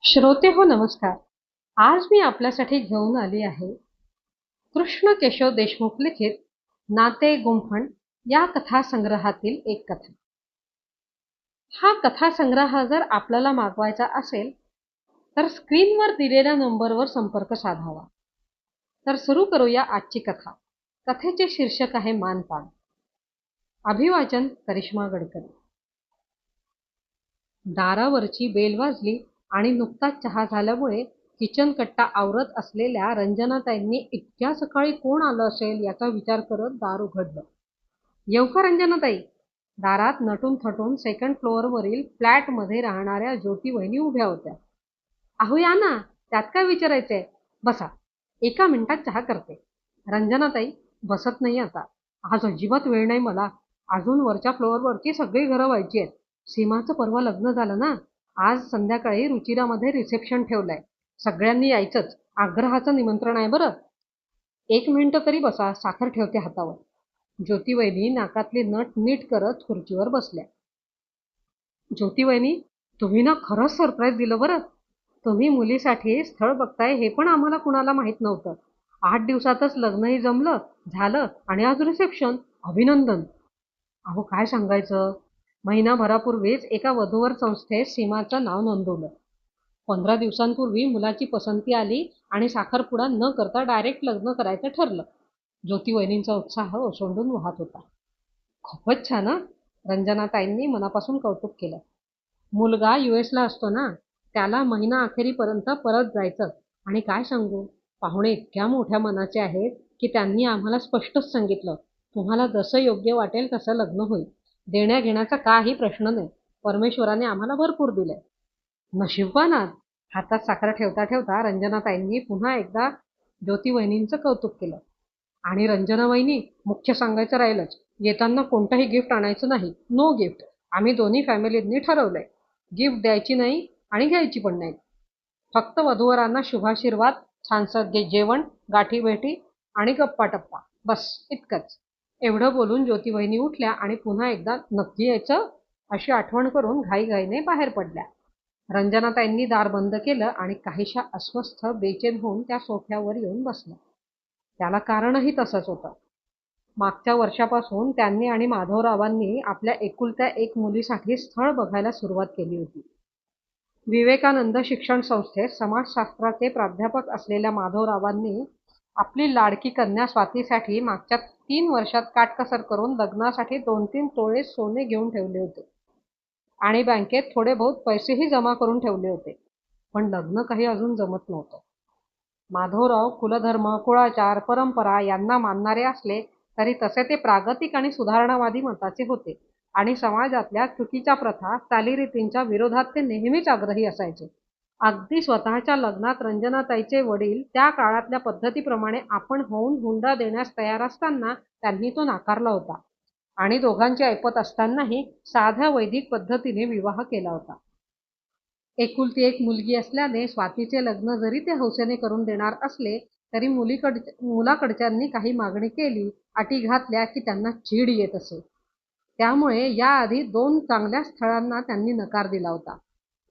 श्रोते हो नमस्कार. आज मी आपल्यासाठी घेऊन आली आहे कृष्ण केशव देशमुख लिखित नाते गुंफण या कथासंग्रहातील एक कथा. हा कथासंग्रह जर आपल्याला मागवायचा असेल तर स्क्रीनवर दिलेल्या नंबरवर संपर्क साधावा. तर सुरू करूया आजची कथा. कथेचे शीर्षक आहे मानपान. अभिवाचन करिश्मा गडकरी. दारावरची बेल वाजली आणि नुकताच चहा झाल्यामुळे किचन कट्टा आवरत असलेल्या रंजनाताईंनी इतक्या सकाळी कोण आलं असेल याचा विचार करत दार उघडलं. येऊ का रंजनाताई? दारात नटून थटून सेकंड फ्लोअरवरील फ्लॅटमध्ये राहणाऱ्या ज्योती वहिनी उभ्या होत्या. अहो या ना, त्यात काय विचारायचंय? बसा, एका मिनिटात चहा करते. रंजनाताई बसत नाही आता. आज अजिबात वेळ नाही मला. अजून वरच्या फ्लोअरवरची सगळी घरं व्हायची आहेत. सीमाचं परवा लग्न झालं ना. आज संध्याकाळी रुचिरामध्ये रिसेप्शन ठेवलंय. सगळ्यांनी यायचंच. आग्रहाचं निमंत्रण आहे बरं. एक मिनिटं तरी बसा, साखर ठेवते हातावर. ज्योतिवहिनी नाकातली नट नीट करत खुर्चीवर बसल्या. ज्योतिवहिनी, तुम्ही ना खरंच सरप्राईज दिलं बरं. तुम्ही मुलीसाठी स्थळ बघताय हे पण आम्हाला कुणाला माहित नव्हतं. 8 दिवसातच लग्नही जमलं, झालं आणि आज रिसेप्शन. अभिनंदन. अहो काय सांगायचं, महिनाभरापूर्वीच एका वधूवर संस्थेत सीमाचं नाव नोंदवलं. 15 दिवसांपूर्वी मुलाची पसंती आली आणि साखरपुडा न करता डायरेक्ट लग्न करायचं ठरलं. ज्योतिवहिनींचा उत्साह ओसंडून वाहत होता. खूपच छान हं. रंजनाताईंनी मनापासून कौतुक केलं. मुलगा ला असतो ना, त्याला महिना अखेरीपर्यंत परत जायचं. आणि काय सांगू, पाहुणे इतक्या मोठ्या मनाचे आहेत की त्यांनी आम्हाला स्पष्टच सांगितलं, तुम्हाला जसं योग्य वाटेल तसं लग्न होईल. देण्या घेण्याचा काही प्रश्न नाही. परमेश्वराने आम्हाला भरपूर दिलंय. नशीबवान आहात. हातात साखर ठेवता ठेवता रंजनाताईंनी पुन्हा एकदा ज्योतिवहिनींचं कौतुक केलं. आणि रंजना वहिनी, मुख्य सांगायचं राहिलंच, येताना कोणतंही गिफ्ट आणायचं नाही. No gift. आम्ही दोन्ही फॅमिलींनी ठरवलंय. गिफ्ट द्यायची नाही आणि घ्यायची पण नाही. फक्त वधूवरांना शुभाशीर्वाद, छानसं जेवण, गाठीभेटी आणि गप्पा टप्पा, बस इतकंच. एवढं बोलून ज्योतिवहिनी उठल्या आणि पुन्हा एकदा नक्की यायचं अशी आठवण करून घाईघाईने बाहेर पडल्या. रंजनाताईंनी दार बंद केलं आणि काहीशा अस्वस्थ बेचैन होऊन त्या सोफ्यावर येऊन बसल्या. त्याला कारणही तसंच होतं. मागच्या वर्षापासून त्यांनी आणि माधवरावांनी आपल्या एकुलत्या एक मुलीसाठी स्थळ बघायला सुरुवात केली होती. विवेकानंद शिक्षण संस्थेत समाजशास्त्राचे प्राध्यापक असलेल्या माधवरावांनी आपली लाडकी कन्या स्वातीसाठी मागच्या 3 वर्षात काटकसर करून लग्नासाठी 2-3 तोळे सोने घेऊन ठेवले होते आणि बँकेत थोडे बहुत पैसेही जमा करून ठेवले होते. पण लग्न काही अजून जमत नव्हतं. माधवराव कुलधर्म, कुळाचार, परंपरा यांना मानणारे असले तरी तसे ते प्रागतिक आणि सुधारणावादी मताचे होते आणि समाजातल्या चुकीच्या प्रथा, चालीरीतींच्या विरोधात ते नेहमीच आग्रही असायचे. अगदी स्वतःच्या लग्नात रंजनाताईचे वडील त्या काळातल्या पद्धतीप्रमाणे आपण होऊन हुंडा देण्यास तयार असताना त्यांनी तो नाकारला होता आणि दोघांची ऐपत असतानाही साध्या वैदिक पद्धतीने विवाह केला होता. एकुलती एक मुलगी असल्याने स्वातीचे लग्न जरी ते हौसेने करून देणार असले तरी मुलाकडच्यांनी काही मागणी केली, अटी घातल्या की त्यांना चीड येत असे. त्यामुळे याआधी 2 चांगल्या स्थळांना त्यांनी नकार दिला होता.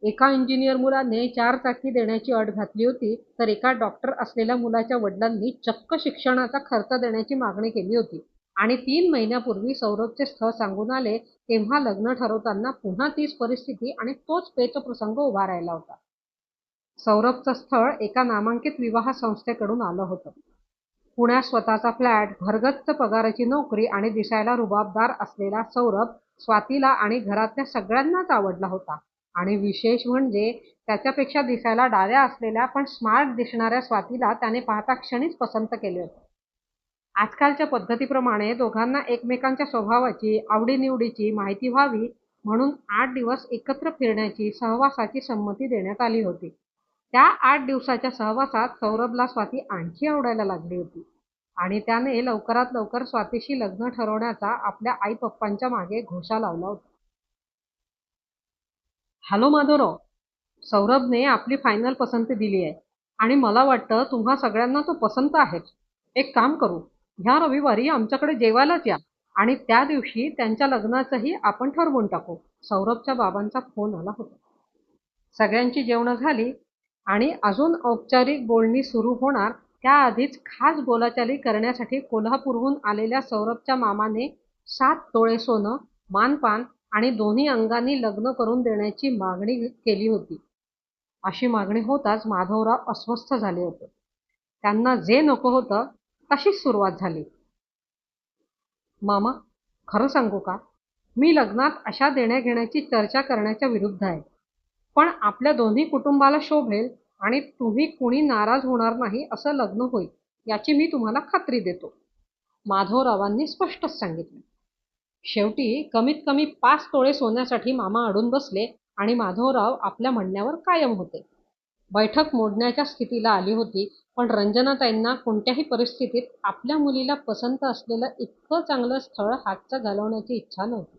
एका इंजिनियर मुलाने 4 चाकी देण्याची अट घातली होती, तर एका डॉक्टर असलेल्या मुलाच्या वडिलांनी चक्क शिक्षणाचा खर्च देण्याची मागणी केली होती. आणि 3 महिन्यापूर्वी सौरभचे स्थळ सांगून आले तेव्हा लग्न ठरवताना पुन्हा तीच परिस्थिती आणि तोच पेचप्रसंग उभा राहिला होता. सौरभचं स्थळ एका नामांकित विवाह संस्थेकडून आलं होतं. पुण्यात स्वतःचा फ्लॅट, भरगच्च पगाराची नोकरी आणि दिसायला रुबाबदार असलेला सौरभ स्वातीला आणि घरातल्या सगळ्यांनाच आवडला होता. आणि विशेष म्हणजे त्याच्यापेक्षा दिसायला डाव्या असलेल्या पण स्मार्ट दिसणाऱ्या स्वातीला त्याने पाहता क्षणीच पसंत केले होते. आजकालच्या पद्धतीप्रमाणे दोघांना एकमेकांच्या स्वभावाची, आवडीनिवडीची माहिती व्हावी म्हणून 8 दिवस एकत्र फिरण्याची, सहवासाची संमती देण्यात आली होती. त्या 8 दिवसाच्या सहवासात सौरभला स्वाती आणखी आवडायला लागली होती आणि त्याने लवकरात लवकर स्वातीशी लग्न ठरवण्याचा आपल्या आई-पप्पांच्या मागे घोषा लावला होता. हॅलो माधवराव, सौरभने आपली फायनल पसंती दिली आहे आणि मला वाटतं तुम्हा सगळ्यांना तो पसंत आहेच. एक काम करू, ह्या रविवारी आमच्याकडे जेवायलाच या आणि त्या दिवशी त्यांच्या लग्नाचंही आपण ठरवून टाकू. सौरभच्या बाबांचा फोन आला होता. सगळ्यांची जेवणं झाली आणि अजून औपचारिक बोलणी सुरू होणार त्याआधीच खास बोलाचाली करण्यासाठी कोल्हापूरहून आलेल्या सौरभच्या मामाने 7 तोळे सोनं, मानपान आणि दोन्ही अंगांनी लग्न करून देण्याची मागणी केली होती. अशी मागणी होताच माधवराव अस्वस्थ झाले होते. त्यांना जे नको होतं तशीच सुरुवात झाली. मामा, खरं सांगू का? मी लग्नात अशा देण्याघेण्याची चर्चा करण्याच्या विरुद्ध आहे. पण आपल्या दोन्ही कुटुंबाला शोभेल आणि तुम्ही कुणी नाराज होणार नाही असं लग्न होईल याची मी तुम्हाला खात्री देतो, माधवरावांनी स्पष्टच सांगितलं. शेवटी कमीत कमी 5 तोळे सोन्यासाठी मामा अडून बसले आणि माधवराव आपल्या म्हणण्यावर कायम होते. बैठक मोडण्याच्या स्थितीला आली होती, पण रंजनाताईंना कोणत्याही परिस्थितीत आपल्या मुलीला पसंत असलेलं इतकं चांगलं स्थळ हातचं घालवण्याची इच्छा नव्हती.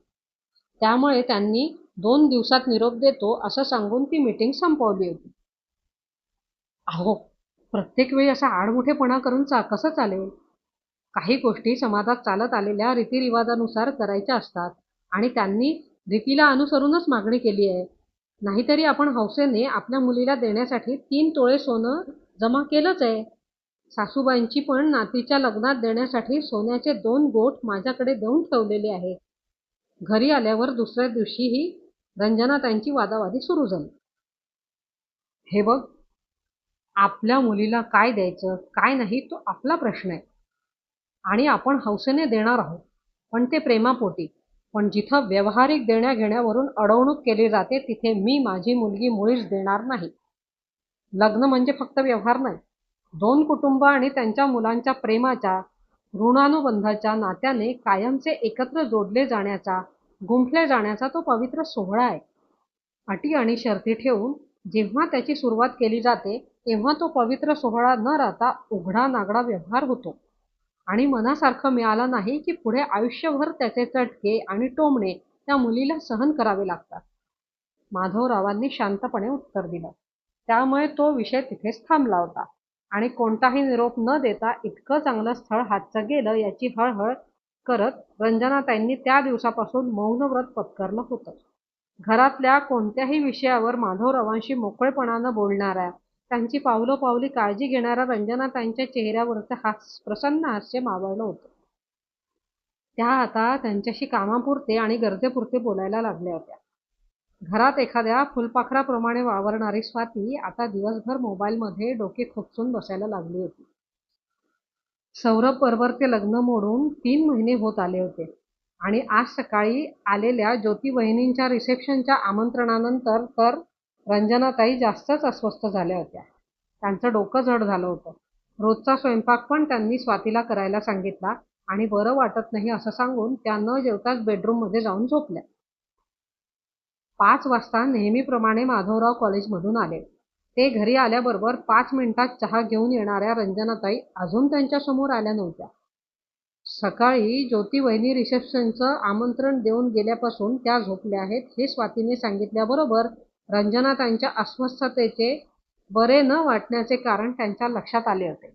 त्यामुळे त्यांनी 2 दिवसात निरोप देतो असं सांगून ती मीटिंग संपवली होती. अहो, प्रत्येक वेळी असा आडमुठेपणा करून कसं चालेल? काही गोष्टी समाजात चालत आलेल्या रीतिरिवाजानुसार करायच्या असतात आणि त्यांनी रीतीला अनुसरूनच मागणी केली आहे. नाहीतरी आपण हौसेने आपल्या मुलीला देण्यासाठी 3 तोळे सोनं जमा केलंच आहे. सासूबाईंची पण नातीच्या लग्नात देण्यासाठी सोन्याचे 2 गोठ माझ्याकडे देऊन ठेवलेले आहे. घरी आल्यावर दुसऱ्या दिवशीही रंजनाताईंची वादावादी सुरू झाली. हे बघ, आपल्या मुलीला काय द्यायचं काय नाही तो आपला प्रश्न आहे आणि आपण हौसेने देणार आहोत, पण ते प्रेमापोटी. पण जिथं व्यावहारिक देण्याघेण्यावरून अडवणूक केली जाते तिथे मी माझी मुलगी मुळीच देणार नाही. लग्न म्हणजे फक्त व्यवहार नाही. 2 कुटुंब आणि त्यांच्या मुलांच्या प्रेमाच्या, ऋणानुबंधाच्या नात्याने कायमचे एकत्र जोडले जाण्याचा, गुंफले जाण्याचा तो पवित्र सोहळा आहे. अटी आणि शर्ती ठेवून जेव्हा त्याची सुरुवात केली जाते तेव्हा तो पवित्र सोहळा न राहता उघडा नागडा व्यवहार होतो आणि मनासारखं मिळालं नाही की पुढे आयुष्यभर त्याचे चटके आणि टोमणे त्या मुलीला सहन करावे लागतात, माधवरावांनी शांतपणे उत्तर दिलं. त्यामुळे तो विषय तिथेच थांबला होता आणि कोणताही निरोप न देता इतकं चांगलं स्थळ हातचं गेलं याची हळहळ करत रंजनाताईंनी त्या दिवसापासून मौनव्रत पत्करलं होतं. घरातल्या कोणत्याही विषयावर माधवरावांशी मोकळेपणानं बोलणाऱ्या, त्यांची पावलोपावली काळजी घेणाऱ्या रंजनाताईंच्या चेहऱ्यावरचं प्रसन्न हास्य मावळलं होतं. त्या आता त्यांच्याशी कामापुरते आणि गरजेपुरते बोलायला लागल्या होत्या. घरात एखाद्या फुलपाखराप्रमाणे वावरणारी स्वाती आता दिवसभर मोबाईलमध्ये डोके खुपसून बसायला लागली होती. सौरभ बरोबरचे लग्न मोडून 3 महिने होत आले होते आणि आज सकाळी आलेल्या ज्योती वहिनींच्या रिसेप्शनच्या आमंत्रणानंतर तर रंजनाताई जास्तच अस्वस्थ झाल्या होत्या. त्यांचं डोकं जड झालं होतं. रोजचा स्वयंपाक पण त्यांनी स्वातीला करायला सांगितला आणि बरं वाटत नाही असं सांगून त्या न जेवताच बेडरूममध्ये जाऊन झोपल्या. 5 वाजता नेहमीप्रमाणे माधवराव कॉलेजमधून आले. ते घरी आल्याबरोबर 5 मिनिटात चहा घेऊन येणाऱ्या रंजनाताई अजून त्यांच्यासमोर आल्या नव्हत्या. सकाळी ज्योती वहिनी रिसेप्शनचं आमंत्रण देऊन गेल्यापासून त्या झोपल्या आहेत हे स्वातीने सांगितल्याबरोबर रंजनाताईंच्या अस्वस्थतेचे बरे न वाटण्याचे कारण त्यांच्या लक्षात आले होते.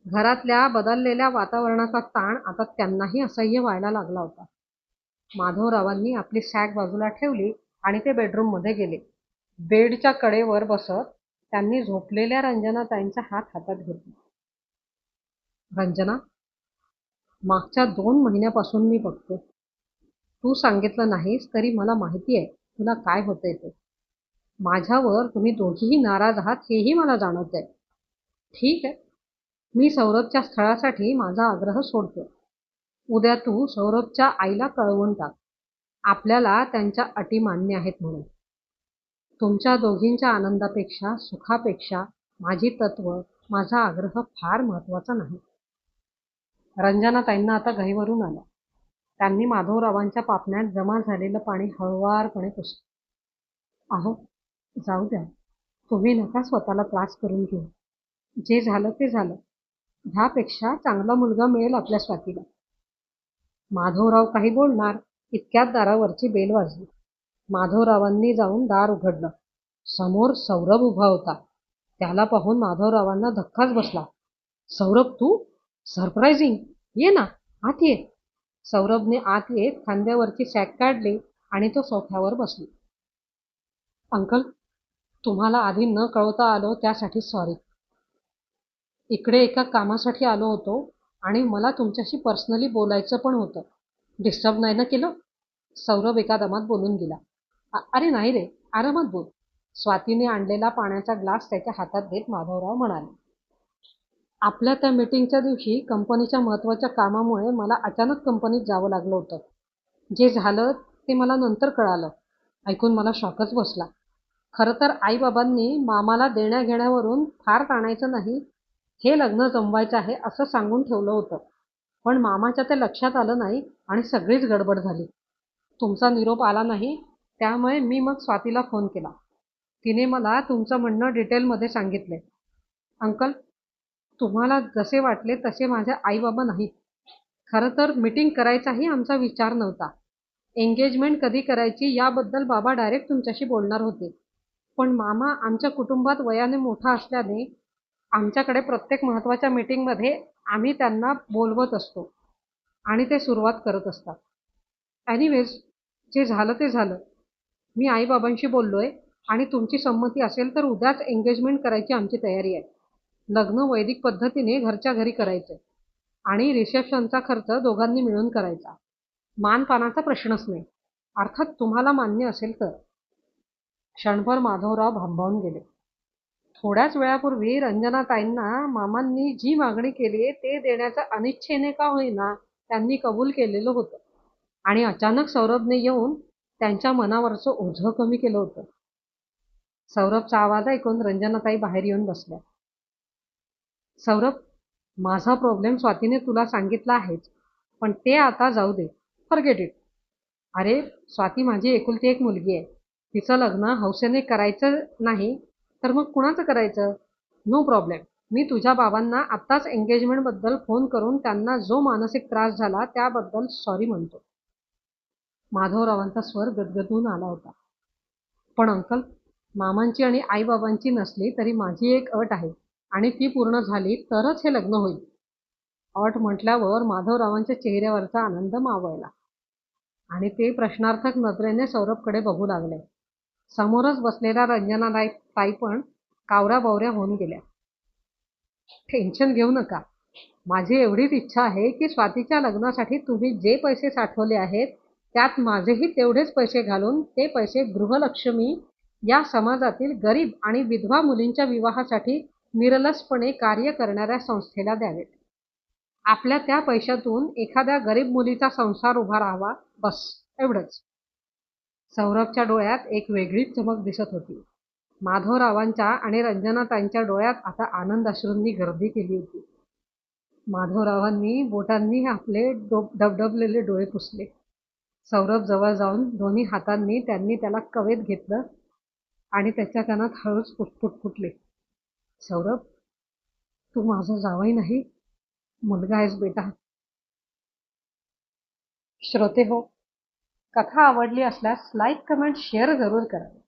घरातल्या बदललेल्या वातावरणाचा ताण आता त्यांनाही असह्य व्हायला लागला होता. माधवरावांनी आपली सॅक बाजूला ठेवली आणि ते बेडरूममध्ये गेले. बेडच्या कडेवर बसत त्यांनी झोपलेल्या रंजनाताईंचा हात हातात घेतला. रंजना, मागच्या 2 महिन्यापासून मी बघतो. तू सांगितलं नाहीस तरी मला माहिती आहे तुला काय होतंय ते. माझ्यावर तुम्ही दोघीही नाराज आहात हेही मला जाणवतंय. ठीक आहे, मी सौरभच्या स्थळासाठी माझा आग्रह सोडतो. उद्या तू सौरभच्या आईला कळवून टाक आपल्याला त्यांच्या अटी मान्य आहेत म्हणून. तुमच्या दोघींच्या आनंदापेक्षा सुखापेक्षा माझी तत्व, माझा आग्रह फार महत्वाचा नाही. रंजनाताईंना आता घाईवरून आलं. त्यांनी माधवरावांच्या पापण्यात जमा झालेलं पाणी हळुवारपणे पुसलं. अहो, जाऊ द्या, तुम्ही नका स्वतःला त्रास करून घेऊ. जे झालं ते झालं. ह्यापेक्षा चांगला मुलगा मिळेल आपल्या स्वातीला. माधवराव काही बोलणार इतक्यात दारावरची बेल वाजली. माधवरावांनी जाऊन दार उघडलं. समोर सौरभ उभा होता. त्याला पाहून माधवरावांना धक्काच बसला. सौरभ, तू? सरप्राइझिंग. ये ना, आत ये. सौरभने आत येत खांद्यावरची सॅक काढली आणि तो सोफ्यावर बसला. अंकल, तुम्हाला आधी न कळवता आलो त्यासाठी सॉरी. इकडे एका कामासाठी आलो होतो आणि मला तुमच्याशी पर्सनली बोलायचं पण होतं. डिस्टर्ब नाही ना केलं? सौरभ एका दमात बोलून गेला. अरे नाही रे, आरामात बोल. स्वातीने आणलेला पाण्याचा ग्लास त्याच्या हातात देत माधवराव म्हणाले. आपल्या त्या मीटिंगच्या दिवशी कंपनीच्या महत्वाच्या कामामुळे मला अचानक कंपनीत जावं लागलं होतं. जे झालं ते मला नंतर कळालं. ऐकून मला शॉकच बसला. खरं तर आई-बाबांनी मामाला देण्या-घेण्यावरून फार ताणायचं नाही, हे लग्न जमवायचं आहे असं सांगून ठेवलं होतं. पण मामाच्या ते लक्षात आलं नाही आणि सगळीच गडबड झाली. तुमचा निरोप आला नाही, त्यामुळे मी मग स्वातीला फोन केला. तिने मला तुमचं म्हणणं डिटेलमध्ये सांगितलंय. अंकल, तुम्हाला जसे वाटले तसे माझे आई-बाबा नाहीत. खरं तर मीटिंग करायचाही आमचा विचार नव्हता. एंगेजमेंट कधी करायची याबद्दल बाबा डायरेक्ट तुमच्याशी बोलणार होते. पण मामा आमच्या कुटुंबात वयाने मोठा असल्याने आमच्याकडे प्रत्येक महत्त्वाच्या मीटिंगमध्ये आम्ही त्यांना बोलवत असतो आणि ते सुरुवात करत असतात. एनिवेज, जे झालं ते झालं. मी आई-बाबांशी बोललोय आणि तुमची संमती असेल तर उद्याच एंगेजमेंट करायची आमची तयारी आहे. लग्न वैदिक पद्धतीने घरच्या घरी करायचं आणि रिसेप्शनचा खर्च दोघांनी मिळून करायचा. मानपानाचा प्रश्नच नाही. अर्थात तुम्हाला मान्य असेल तर. क्षणभर माधवराव भांबावून गेले. थोड्याच वेळापूर्वी रंजनाताईंना मामांनी जी मागणी केली ते देण्याचं अनिच्छेने का होईना त्यांनी कबूल केलेलं होतं आणि अचानक सौरभने येऊन त्यांच्या मनावरचं ओझं कमी केलं होतं. सौरभचा आवाज ऐकून रंजनाताई बाहेर येऊन बसल्या. सौरभ, माझा प्रॉब्लेम स्वातीने तुला सांगितला आहेच, पण ते आता जाऊ दे. Forget it. अरे, स्वाती माझी एकुलती एक मुलगी आहे. तिचं लग्न हौसेने करायचं नाही तर मग कुणाचं करायचं? No problem. मी तुझ्या बाबांना आत्ताच एंगेजमेंटबद्दल फोन करून त्यांना जो मानसिक त्रास झाला त्याबद्दल सॉरी म्हणतो. माधवरावांचा स्वर गदगदून आला होता. पण अंकल, मामांची आणि आईबाबांची नसली तरी माझी एक अट आहे आणि ती पूर्ण झाली तरच हे लग्न होईल. अट म्हटल्यावर माधवरावांच्या चेहऱ्यावरचा आनंद मावळला आणि ते प्रश्नार्थक नजरेने सौरभकडे बघू लागले. समोरच बसलेल्या रंजनाताई पण कावऱ्या-बावऱ्या होऊन गेल्या. टेन्शन घेऊ नका. माझी एवढीच इच्छा आहे की स्वातीच्या लग्नासाठी तुम्ही जे पैसे साठवले आहेत त्यात माझेही तेवढेच पैसे घालून ते पैसे गृहलक्ष्मी या समाजातील गरीब आणि विधवा मुलींच्या विवाहासाठी निरलसपणे कार्य करणाऱ्या संस्थेला द्यावेत. आपल्या त्या पैशातून एखाद्या गरीब मुलीचा संसार उभा राहावा, बस एवढंच. सौरभच्या डोळ्यात एक वेगळीच चमक दिसत होती. माधवरावांच्या आणि रंजनाताईंच्या डोळ्यात आता आनंद अश्रूंनी गर्दी केली होती. माधवरावांनी बोटांनी आपले डबडबलेले डोळे पुसले. सौरभ जवळ जाऊन दोन्ही हातांनी त्यांनी त्याला कवेत घेतलं आणि त्याच्या कानात हळूच पुटपुट फुटले. सौरभ, तू माझा जावई नाही, मुलगा आहेस बेटा. श्रोते हो, कथा आवडली असल्यास लाईक, कमेंट, शेअर जरूर करा.